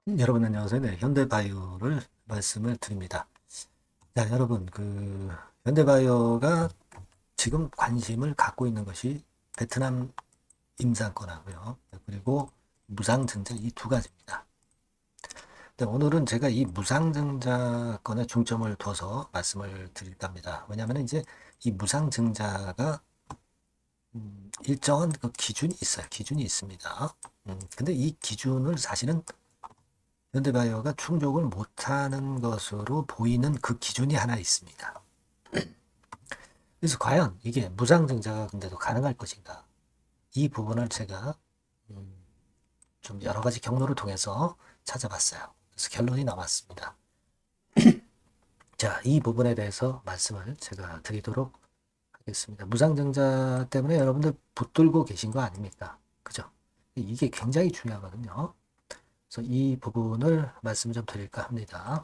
여러분 안녕하세요. 네, 현대바이오를 말씀을 드립니다. 자, 여러분 현대바이오가 지금 관심을 갖고 있는 것이 베트남 임상권하고요. 그리고 무상증자 이 두 가지입니다. 네, 오늘은 제가 이 무상증자권에 중점을 둬서 말씀을 드릴까 합니다. 왜냐하면 이제 이 무상증자가 일정한 그 기준이 있어요. 기준이 있습니다. 근데 이 기준을 사실은 현대바이오가 충족을 못하는 것으로 보이는 그 기준이 하나 있습니다. 그래서 과연 이게 무상증자가 근데도 가능할 것인가? 이 부분을 제가 음, 좀 여러 가지 경로를 통해서 찾아봤어요. 그래서 결론이 나왔습니다. 자, 이 부분에 대해서 말씀을 제가 드리도록 하겠습니다. 무상증자 때문에 여러분들 붙들고 계신 거 아닙니까? 그죠? 이게 굉장히 중요하거든요. 그래서 이 부분을 말씀 좀 드릴까 합니다.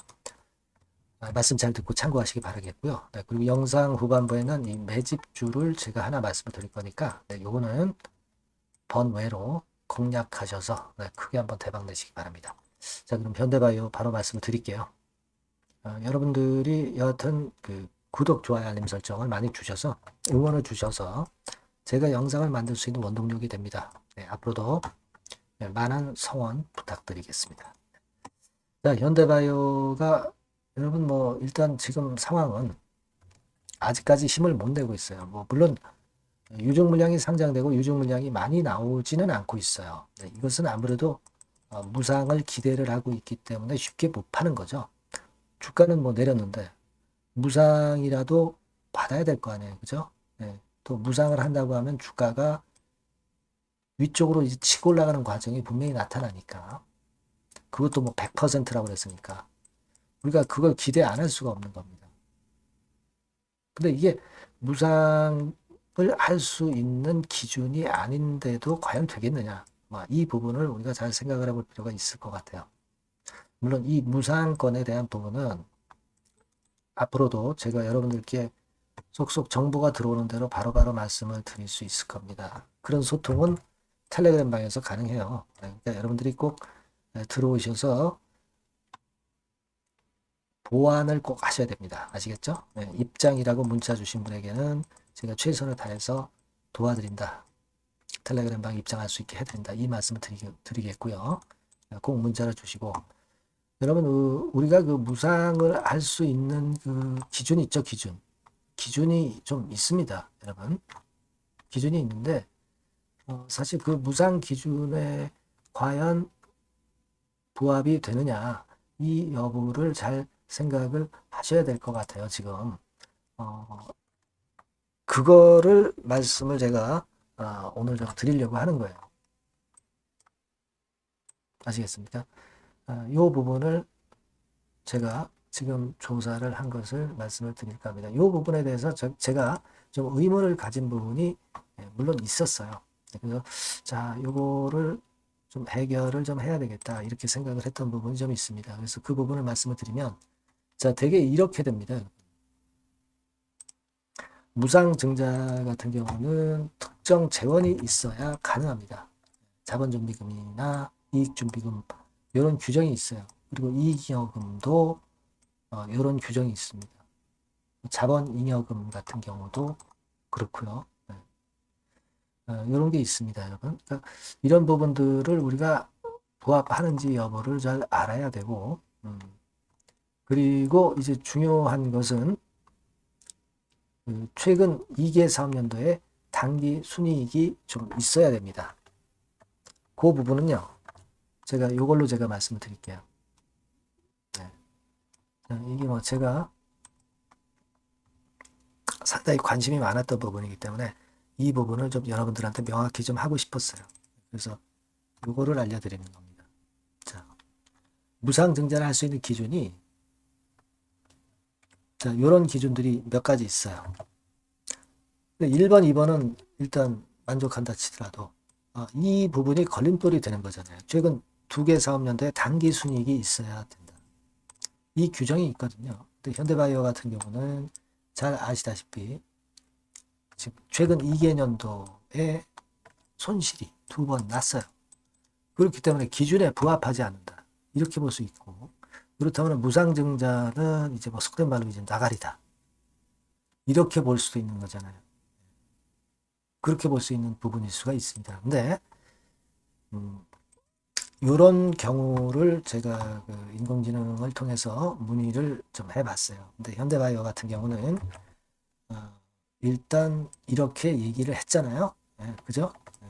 말씀 잘 듣고 참고하시기 바라겠고요. 네, 그리고 영상 후반부에는 이 매집주를 제가 하나 말씀을 드릴 거니까 네, 요거는 번외로 공략하셔서 네, 크게 한번 대박 내시기 바랍니다. 자, 그럼 현대바이오 바로 말씀을 드릴게요. 여러분들이 여하튼 그 구독, 좋아요, 알림 설정을 많이 주셔서 응원을 주셔서 제가 영상을 만들 수 있는 원동력이 됩니다. 네, 앞으로도 네, 많은 성원 부탁드리겠습니다. 자, 현대바이오가 여러분 뭐 일단 지금 상황은 아직까지 힘을 못 내고 있어요. 뭐 물론 유증 물량이 상장되고 유증 물량이 많이 나오지는 않고 있어요. 네, 이것은 아무래도 무상을 기대를 하고 있기 때문에 쉽게 못 파는 거죠. 주가는 뭐 내렸는데 무상이라도 받아야 될 거 아니에요, 그죠? 네, 또 무상을 한다고 하면 주가가 위쪽으로 이제 치고 올라가는 과정이 분명히 나타나니까 그것도 뭐 100%라고 그랬으니까 우리가 그걸 기대 안 할 수가 없는 겁니다. 근데 이게 무상을 할 수 있는 기준이 아닌데도 과연 되겠느냐? 이 부분을 우리가 잘 생각을 해볼 필요가 있을 것 같아요. 물론 이 무상권에 대한 부분은 앞으로도 제가 여러분들께 속속 정보가 들어오는 대로 바로바로 말씀을 드릴 수 있을 겁니다. 그런 소통은 텔레그램 방에서 가능해요. 그러니까 여러분들이 꼭 들어오셔서 보완을 꼭 하셔야 됩니다. 아시겠죠? 네, 입장이라고 문자 주신 분에게는 제가 최선을 다해서 도와드린다. 텔레그램 방 입장할 수 있게 해드린다. 이 말씀을 드리겠고요. 꼭 문자를 주시고 여러분 우리가 그 무상을 할 수 있는 그 기준이 있죠. 기준이 좀 있습니다. 여러분 기준이 있는데 사실 그 무상 기준에 과연 부합이 되느냐 이 여부를 잘 생각을 하셔야 될 것 같아요. 지금 그거를 말씀을 제가 오늘 좀 드리려고 하는 거예요. 아시겠습니까? 이 부분을 제가 지금 조사를 한 것을 말씀을 드릴까 합니다. 이 부분에 대해서 제가 좀 의문을 가진 부분이 물론 있었어요. 그래서 자, 요거를 좀 해결을 좀 해야 되겠다 이렇게 생각을 했던 부분이 좀 있습니다. 그래서 그 부분을 말씀을 드리면 자, 되게 이렇게 됩니다. 무상증자 같은 경우는 특정 재원이 있어야 가능합니다. 자본준비금이나 이익준비금 이런 규정이 있어요. 그리고 이익잉여금도 이런 규정이 있습니다. 자본잉여금 같은 경우도 그렇고요. 네. 이런 게 있습니다, 여러분. 그러니까 이런 부분들을 우리가 부합하는지 여부를 잘 알아야 되고, 그리고 이제 중요한 것은 그 최근 2개 사업년도에 단기 순이익이 좀 있어야 됩니다. 그 부분은요, 이걸로 제가 말씀을 드릴게요. 네. 이게 뭐 제가 상당히 관심이 많았던 부분이기 때문에 이 부분을 좀 여러분들한테 명확히 좀 하고 싶었어요. 그래서 이거를 알려드리는 겁니다. 자, 무상증자를 할 수 있는 기준이 자, 이런 기준들이 몇 가지 있어요. 1번, 2번은 일단 만족한다 치더라도 이 부분이 걸림돌이 되는 거잖아요. 최근 2개 사업연도에 단기 순이익이 있어야 된다. 이 규정이 있거든요. 근데 현대바이오 같은 경우는 잘 아시다시피 지금 최근 2개년도에 손실이 2번 났어요. 그렇기 때문에 기준에 부합하지 않는다. 이렇게 볼 수 있고, 그렇다면 무상증자는 이제 뭐 속된 말로 이제 나가리다. 이렇게 볼 수도 있는 거잖아요. 그렇게 볼 수 있는 부분일 수가 있습니다. 근데 이런 경우를 제가 그 인공지능을 통해서 문의를 좀 해봤어요. 근데 현대바이오 같은 경우는 일단 이렇게 얘기를 했잖아요. 예, 그죠? 예.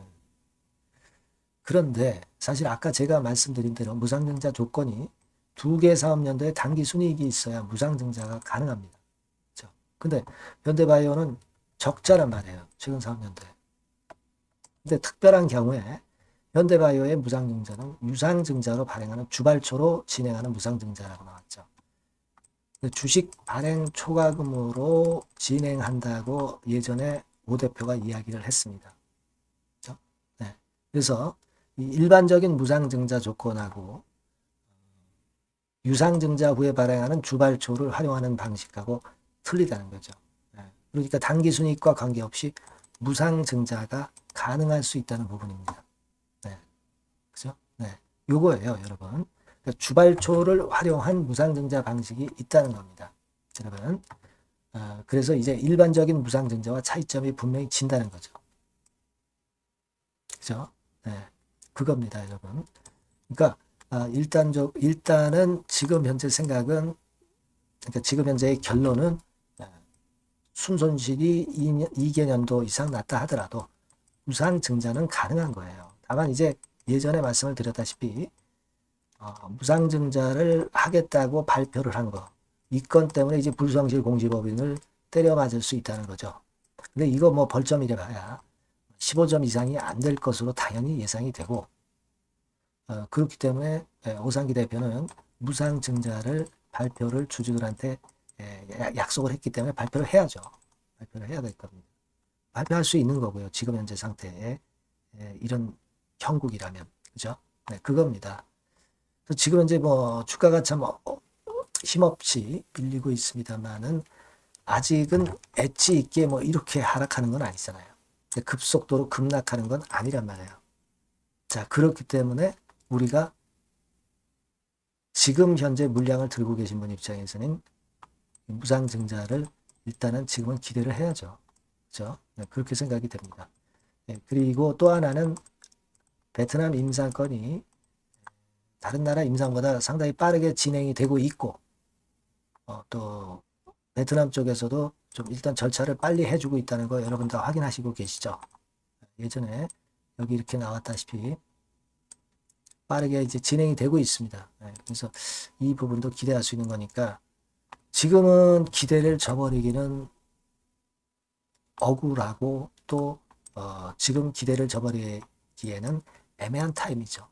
그런데 사실 아까 제가 말씀드린 대로 무상증자 조건이 2개 사업연도에 단기 순이익이 있어야 무상증자가 가능합니다. 그렇죠? 근데 현대바이오는 적자란 말이에요. 최근 사업연도에. 근데 특별한 경우에 현대바이오의 무상증자는 유상증자로 발행하는 주발초로 진행하는 무상증자라고 나왔죠. 주식 발행 초과금으로 진행한다고 예전에 오 대표가 이야기를 했습니다. 그렇죠? 네. 그래서 이 일반적인 무상증자 조건하고 유상증자 후에 발행하는 주발초를 활용하는 방식하고 틀리다는 거죠. 네. 그러니까 단기순이익과 관계없이 무상증자가 가능할 수 있다는 부분입니다. 네. 그죠? 네. 요거예요, 여러분. 그러니까 주발초를 활용한 무상증자 방식이 있다는 겁니다. 여러분. 그래서 이제 일반적인 무상증자와 차이점이 분명히 진다는 거죠. 그죠? 네. 그겁니다, 여러분. 그러니까, 일단은 지금 현재 생각은, 그러니까 지금 현재의 결론은 순손실이 2개년도 이상 났다 하더라도 무상증자는 가능한 거예요. 다만 이제 예전에 말씀을 드렸다시피 무상증자를 하겠다고 발표를 한 거, 이 건 때문에 이제 불성실 공시법인을 때려맞을 수 있다는 거죠. 근데 이거 뭐 벌점이래 봐야 15점 이상이 안 될 것으로 당연히 예상이 되고, 그렇기 때문에 오상기 대표는 무상증자를 발표를 주주들한테 약속을 했기 때문에 발표를 해야죠. 발표를 해야 될 겁니다. 발표할 수 있는 거고요. 지금 현재 상태에 이런 형국이라면, 그죠? 네, 그겁니다. 지금 현재 뭐 주가가 참 힘없이 밀리고 있습니다만은 아직은 엣지 있게 뭐 이렇게 하락하는 건 아니잖아요. 급속도로 급락하는 건 아니란 말이에요. 자, 그렇기 때문에 우리가 지금 현재 물량을 들고 계신 분 입장에서는 무상증자를 일단은 지금은 기대를 해야죠. 그렇죠? 네, 그렇게 생각이 됩니다. 네, 그리고 또 하나는 베트남 임상건이 다른 나라 임상보다 상당히 빠르게 진행이 되고 있고, 또 베트남 쪽에서도 좀 일단 절차를 빨리 해주고 있다는 거 여러분 다 확인하시고 계시죠? 예전에 여기 이렇게 나왔다시피 빠르게 이제 진행이 되고 있습니다. 네, 그래서 이 부분도 기대할 수 있는 거니까 지금은 기대를 저버리기는 억울하고 또 지금 기대를 저버리기에는 애매한 타임이죠.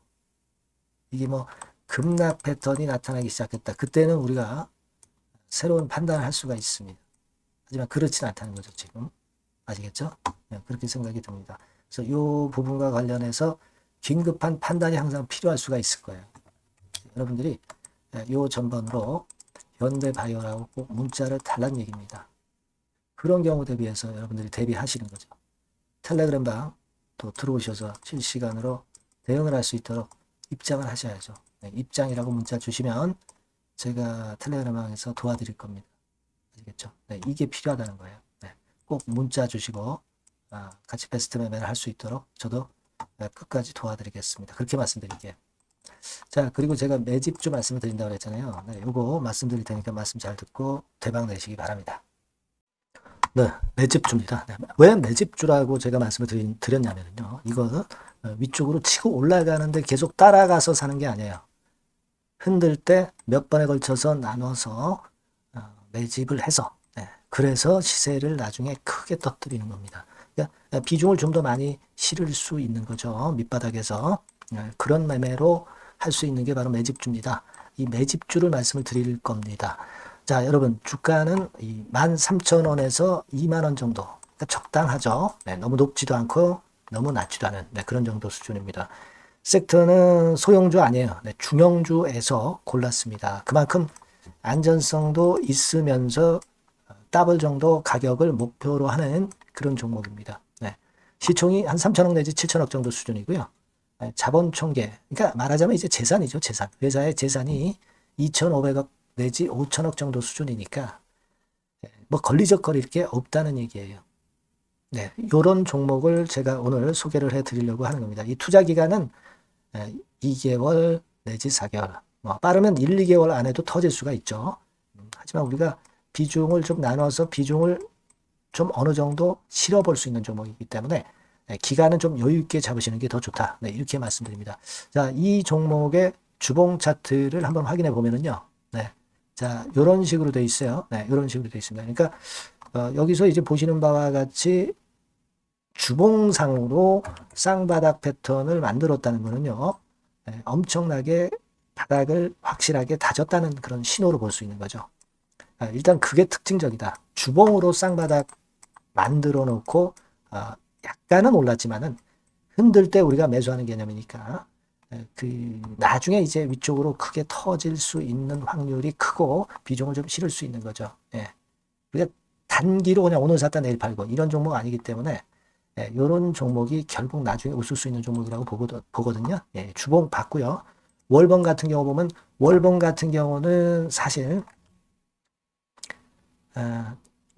이게 뭐 급락 패턴이 나타나기 시작했다. 그때는 우리가 새로운 판단을 할 수가 있습니다. 하지만 그렇진 않다는 거죠, 지금. 아시겠죠? 네, 그렇게 생각이 듭니다. 그래서 이 부분과 관련해서 긴급한 판단이 항상 필요할 수가 있을 거예요. 여러분들이 이 전번으로 현대바이오라고 꼭 문자를 달라는 얘기입니다. 그런 경우 대비해서 여러분들이 대비하시는 거죠. 텔레그램방 또 들어오셔서 실시간으로 대응을 할 수 있도록 입장을 하셔야죠. 네, 입장이라고 문자 주시면 제가 텔레그램방에서 도와드릴 겁니다. 아시겠죠? 네, 이게 필요하다는 거예요. 네, 꼭 문자 주시고 같이 베스트 매매를 할 수 있도록 저도 끝까지 도와드리겠습니다. 그렇게 말씀드릴게요. 자, 그리고 제가 매집주 말씀을 드린다고 그랬잖아요. 네, 요거 말씀드릴 테니까 말씀 잘 듣고 대박 내시기 바랍니다. 네, 매집주입니다. 네, 왜 매집주라고 제가 말씀을 드렸냐면요. 이거 위쪽으로 치고 올라가는데 계속 따라가서 사는 게 아니에요. 흔들 때 몇 번에 걸쳐서 나눠서 매집을 해서 그래서 시세를 나중에 크게 터뜨리는 겁니다. 그러니까 비중을 좀 더 많이 실을 수 있는 거죠. 밑바닥에서 그런 매매로 할 수 있는 게 바로 매집주입니다. 이 매집주를 말씀을 드릴 겁니다. 자, 여러분 주가는 13,000원에서 20,000원 정도, 그러니까 적당하죠. 네, 너무 높지도 않고 너무 낮지도 않은 그런 정도 수준입니다. 섹터는 소형주 아니에요. 네, 중형주에서 골랐습니다. 그만큼 안전성도 있으면서 더블 정도 가격을 목표로 하는 그런 종목입니다. 네, 시총이 한 3,000억 내지 7,000억 정도 수준이고요. 자본 총계, 그러니까 말하자면 이제 재산이죠, 재산. 회사의 재산이 2,500억 내지 5천억 정도 수준이니까 뭐 걸리적거릴 게 없다는 얘기예요. 네, 이런 종목을 제가 오늘 소개를 해드리려고 하는 겁니다. 이 투자 기간은 2개월 내지 4개월, 뭐 빠르면 1, 2개월 안에도 터질 수가 있죠. 하지만 우리가 비중을 좀 나눠서 비중을 좀 어느 정도 실어볼 수 있는 종목이기 때문에 기간은 좀 여유 있게 잡으시는 게 더 좋다. 네, 이렇게 말씀드립니다. 자, 이 종목의 주봉 차트를 한번 확인해 보면은요. 네. 자, 이런 식으로 돼 있어요. 네, 이런 식으로 돼 있습니다. 그러니까 여기서 이제 보시는 바와 같이 주봉상으로 쌍바닥 패턴을 만들었다는 거는요. 엄청나게 바닥을 확실하게 다졌다는 그런 신호로 볼 수 있는 거죠. 일단 그게 특징적이다. 주봉으로 쌍바닥 만들어 놓고 약간은 올랐지만은 흔들 때 우리가 매수하는 개념이니까 그 나중에 이제 위쪽으로 크게 터질 수 있는 확률이 크고 비중을 좀 실을 수 있는 거죠. 예. 우리가 단기로 그냥 오늘 샀다 내일 팔고 이런 종목 아니기 때문에 이런 종목이 결국 나중에 웃을 수 있는 종목이라고 보거든요. 예, 주봉 봤고요. 월봉 같은 경우 보면 월봉 같은 경우는 사실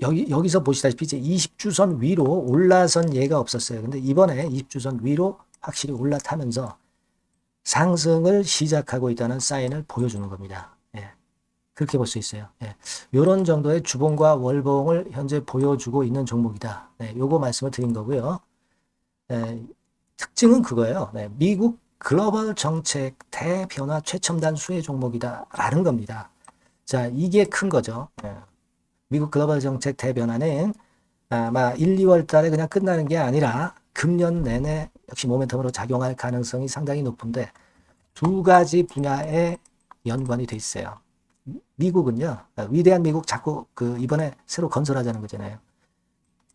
여기서 보시다시피 이제 20주선 위로 올라선 예가 없었어요. 근데 이번에 20주선 위로 확실히 올라타면서 상승을 시작하고 있다는 사인을 보여주는 겁니다. 예, 그렇게 볼 수 있어요. 예, 이런 정도의 주봉과 월봉을 현재 보여주고 있는 종목이다. 네, 요거 말씀을 드린 거고요. 특징은 그거예요. 네, 미국 글로벌 정책 대변화 최첨단 수혜 종목이다라는 겁니다. 자, 이게 큰 거죠. 미국 글로벌 정책 대변화는 아마 1, 2월 달에 그냥 끝나는 게 아니라 금년 내내 역시 모멘텀으로 작용할 가능성이 상당히 높은데 두 가지 분야에 연관이 돼 있어요. 미국은요, 위대한 미국 자꾸 이번에 새로 건설하자는 거잖아요.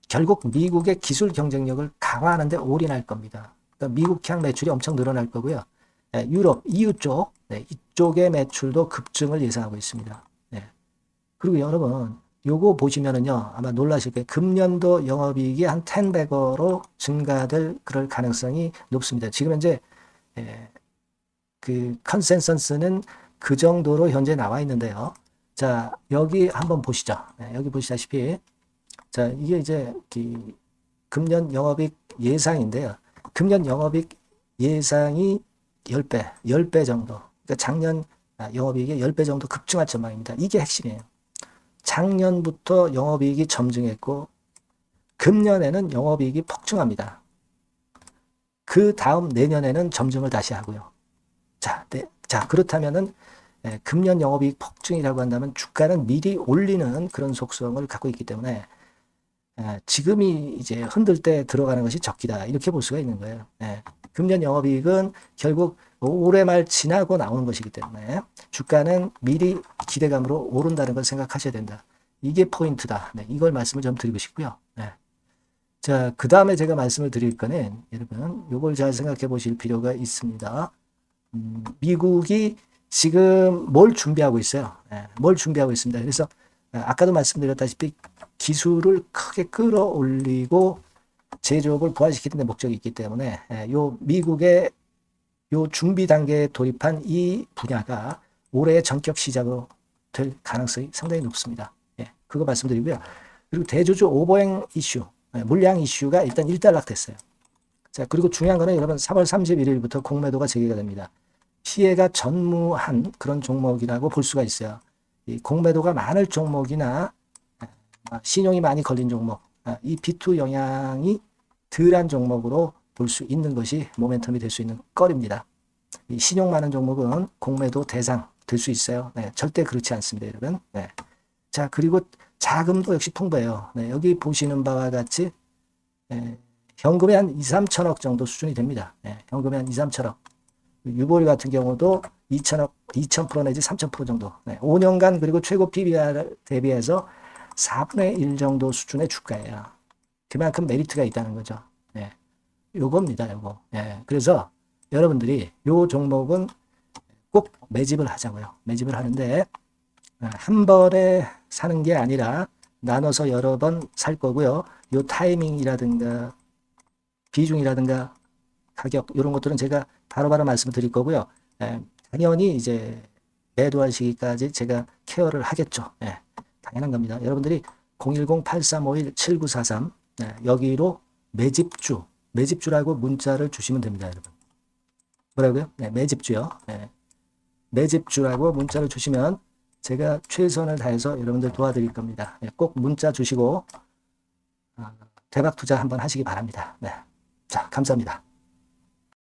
결국 미국의 기술 경쟁력을 강화하는 데 올인할 겁니다. 그러니까 미국향 매출이 엄청 늘어날 거고요. 유럽, EU 쪽, 이쪽의 매출도 급증을 예상하고 있습니다. 그리고 여러분, 요거 보시면은요, 아마 놀라실 거예요. 금년도 영업이익이 한 10배로 증가될 그럴 가능성이 높습니다. 지금 현재 그 컨센서스는 그 정도로 현재 나와 있는데요. 자, 여기 한번 보시죠. 여기 보시다시피 자, 이게 이제 금년 영업이익 예상인데요. 금년 영업이익 예상이 10배 정도. 그러니까 작년 영업이익이 10배 정도 급증할 전망입니다. 이게 핵심이에요. 작년부터 영업이익이 점증했고 금년에는 영업이익이 폭증합니다. 그 다음 내년에는 점증을 다시 하고요. 자, 그렇다면은 금년 영업이익 폭증이라고 한다면 주가는 미리 올리는 그런 속성을 갖고 있기 때문에 지금이 이제 흔들 때 들어가는 것이 적기다. 이렇게 볼 수가 있는 거예요. 금년 영업이익은 결국 올해 말 지나고 나오는 것이기 때문에 주가는 미리 기대감으로 오른다는 걸 생각하셔야 된다. 이게 포인트다. 이걸 말씀을 좀 드리고 싶고요. 자, 그 다음에 제가 말씀을 드릴 거는 여러분 이걸 잘 생각해 보실 필요가 있습니다. 미국이 지금 뭘 준비하고 있어요. 뭘 준비하고 있습니다. 그래서 아까도 말씀드렸다시피 기술을 크게 끌어올리고 제조업을 부활시키는 데 목적이 있기 때문에 요 미국의 요 준비 단계에 돌입한 이 분야가 올해의 전격 시작으로 될 가능성이 상당히 높습니다. 그거 말씀드리고요. 그리고 대주주 오버행 이슈, 물량 이슈가 일단 일단락됐어요. 자, 그리고 중요한 거는 여러분 3월 31일부터 공매도가 재개가 됩니다. 피해가 전무한 그런 종목이라고 볼 수가 있어요. 이 공매도가 많을 종목이나 신용이 많이 걸린 종목, 이 B2 영향이 덜한 종목으로 볼 수 있는 것이 모멘텀이 될 수 있는 거리입니다. 이 신용 많은 종목은 공매도 대상 될 수 있어요. 절대 그렇지 않습니다, 여러분. 자, 그리고 자금도 역시 풍부해요. 여기 보시는 바와 같이 현금이 한 2, 3천억 정도 수준이 됩니다. 현금이 한 2, 3천억. 유보리 같은 경우도 2천억, 2,000% 내지 3,000% 정도. 5년간 그리고 최고 PBR 대비해서 4분의 1 정도 수준의 주가예요. 그만큼 메리트가 있다는 거죠. 요겁니다, 요거. 그래서 여러분들이 요 종목은 꼭 매집을 하자고요. 매집을 하는데 한 번에 사는 게 아니라 나눠서 여러 번 살 거고요. 요 타이밍이라든가 비중이라든가 가격 이런 것들은 제가 바로바로 말씀을 드릴 거고요. 당연히 이제 매도할 시기까지 제가 케어를 하겠죠. 당연한 겁니다. 여러분들이 010-8351-7943 여기로 매집주라고 문자를 주시면 됩니다. 여러분. 뭐라고요? 매집주요. 매집주라고 문자를 주시면 제가 최선을 다해서 여러분들 도와드릴 겁니다. 꼭 문자 주시고 대박 투자 한번 하시기 바랍니다. 자, 감사합니다.